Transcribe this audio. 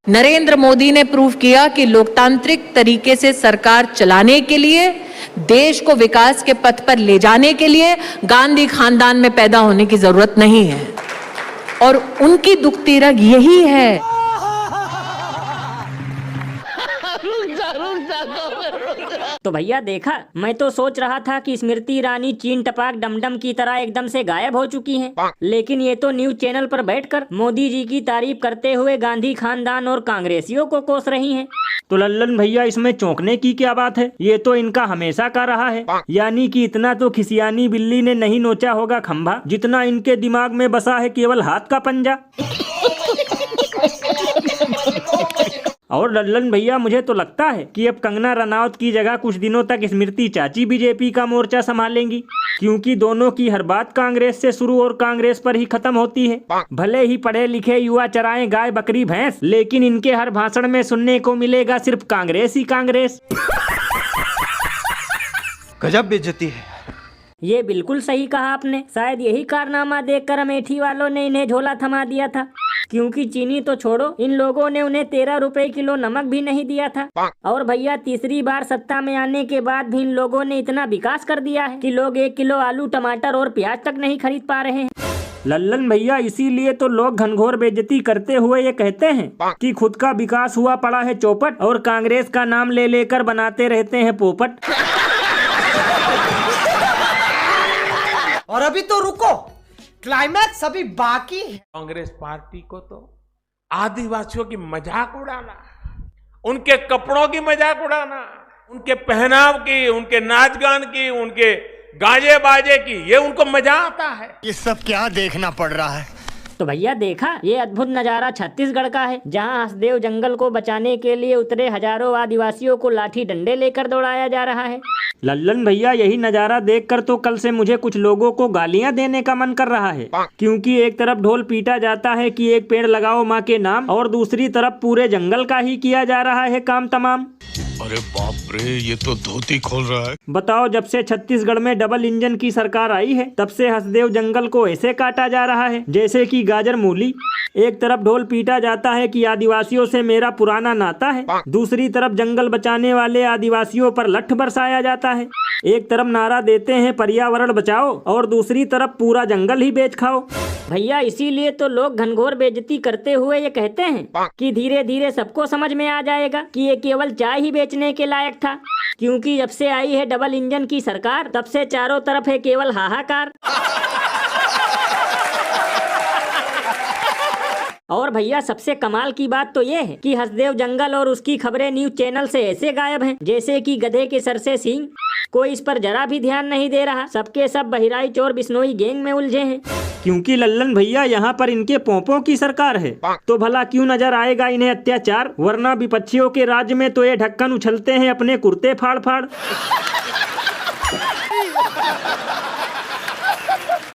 नरेंद्र मोदी ने प्रूव किया कि लोकतांत्रिक तरीके से सरकार चलाने के लिए, देश को विकास के पथ पर ले जाने के लिए गांधी खानदान में पैदा होने की जरूरत नहीं है और उनकी दुखती रग यही है। तो भैया देखा, मैं तो सोच रहा था कि स्मृति ईरानी चीन टपाक डमडम की तरह एकदम से गायब हो चुकी हैं, लेकिन ये तो न्यूज चैनल पर बैठकर मोदी जी की तारीफ करते हुए गांधी खानदान और कांग्रेसियों को कोस रही हैं। तो लल्लन भैया इसमें चौंकने की क्या बात है, ये तो इनका हमेशा का रहा है। यानी कि इतना तो खिसियानी बिल्ली ने नहीं नोचा होगा खंभा, जितना इनके दिमाग में बसा है केवल हाथ का पंजा। और लल्लन भैया मुझे तो लगता है कि अब कंगना रनौत की जगह कुछ दिनों तक स्मृति चाची बीजेपी का मोर्चा संभालेंगी, क्योंकि दोनों की हर बात कांग्रेस से शुरू और कांग्रेस पर ही खत्म होती है। भले ही पढ़े लिखे युवा चराएं गाय बकरी भैंस, लेकिन इनके हर भाषण में सुनने को मिलेगा सिर्फ कांग्रेस ही कांग्रेस। गजब बेइज्जती है। ये बिल्कुल सही कहा आपने। शायद यही कारनामा देखकर अमेठी वालों ने इन्हें झोला थमा दिया था, क्योंकि चीनी तो छोड़ो, इन लोगों ने उन्हें 13 रुपए किलो नमक भी नहीं दिया था। और भैया तीसरी बार सत्ता में आने के बाद भी इन लोगों ने इतना विकास कर दिया है कि लोग 1 किलो आलू टमाटर और प्याज तक नहीं खरीद पा रहे हैं। लल्लन भैया इसीलिए तो लोग घनघोर बेइज्जती करते हुए ये कहते हैं कि खुद का विकास हुआ पड़ा है चौपट और कांग्रेस का नाम ले लेकर बनाते रहते हैं पोपट। और अभी तो रुको, क्लाइमैक्स अभी बाकी है। कांग्रेस पार्टी को तो आदिवासियों की मजाक उड़ाना, उनके कपड़ों की मजाक उड़ाना, उनके पहनाव की, उनके नाच गान की, उनके गाजे बाजे की, ये उनको मजा आता है। ये सब क्या देखना पड़ रहा है। तो भैया देखा, ये अद्भुत नजारा छत्तीसगढ़ का है, जहां हसदेव जंगल को बचाने के लिए उतरे हजारों आदिवासियों को लाठी डंडे लेकर दौड़ाया जा रहा है। लल्लन भैया यही नजारा देखकर तो कल से मुझे कुछ लोगों को गालियां देने का मन कर रहा है, क्योंकि एक तरफ ढोल पीटा जाता है कि एक पेड़ लगाओ माँ के नाम, और दूसरी तरफ पूरे जंगल का ही किया जा रहा है काम तमाम। अरे बाप रे, ये तो धोती खोल रहा है। बताओ, जब से छत्तीसगढ़ में डबल इंजन की सरकार आई है, तब से हसदेव जंगल को ऐसे काटा जा रहा है जैसे कि गाजर मूली। एक तरफ ढोल पीटा जाता है कि आदिवासियों से मेरा पुराना नाता है, दूसरी तरफ जंगल बचाने वाले आदिवासियों पर लठ बरसाया जाता है। एक तरफ नारा देते हैं पर्यावरण बचाओ और दूसरी तरफ पूरा जंगल ही बेच खाओ। भैया इसीलिए तो लोग घनघोर बेइज्जती करते हुए ये कहते हैं कि धीरे धीरे सबको समझ में आ जाएगा कि ये केवल चाय ही बेचने के लायक था, क्योंकि जब से आई है डबल इंजन की सरकार, तब से चारों तरफ है केवल हाहाकार। और भैया सबसे कमाल की बात तो ये है कि हसदेव जंगल और उसकी खबरें न्यूज चैनल से ऐसे गायब हैं जैसे कि गधे के सर से सींग। कोई इस पर जरा भी ध्यान नहीं दे रहा, सबके सब बहिराइच और बिश्नोई गैंग में उलझे हैं। क्योंकि लल्लन भैया यहाँ पर इनके पोंपों की सरकार है, तो भला क्यों नजर आएगा इन्हें अत्याचार, वरना विपक्षियों के राज्य में तो ये ढक्कन उछलते हैं अपने कुर्ते फाड़ फाड़।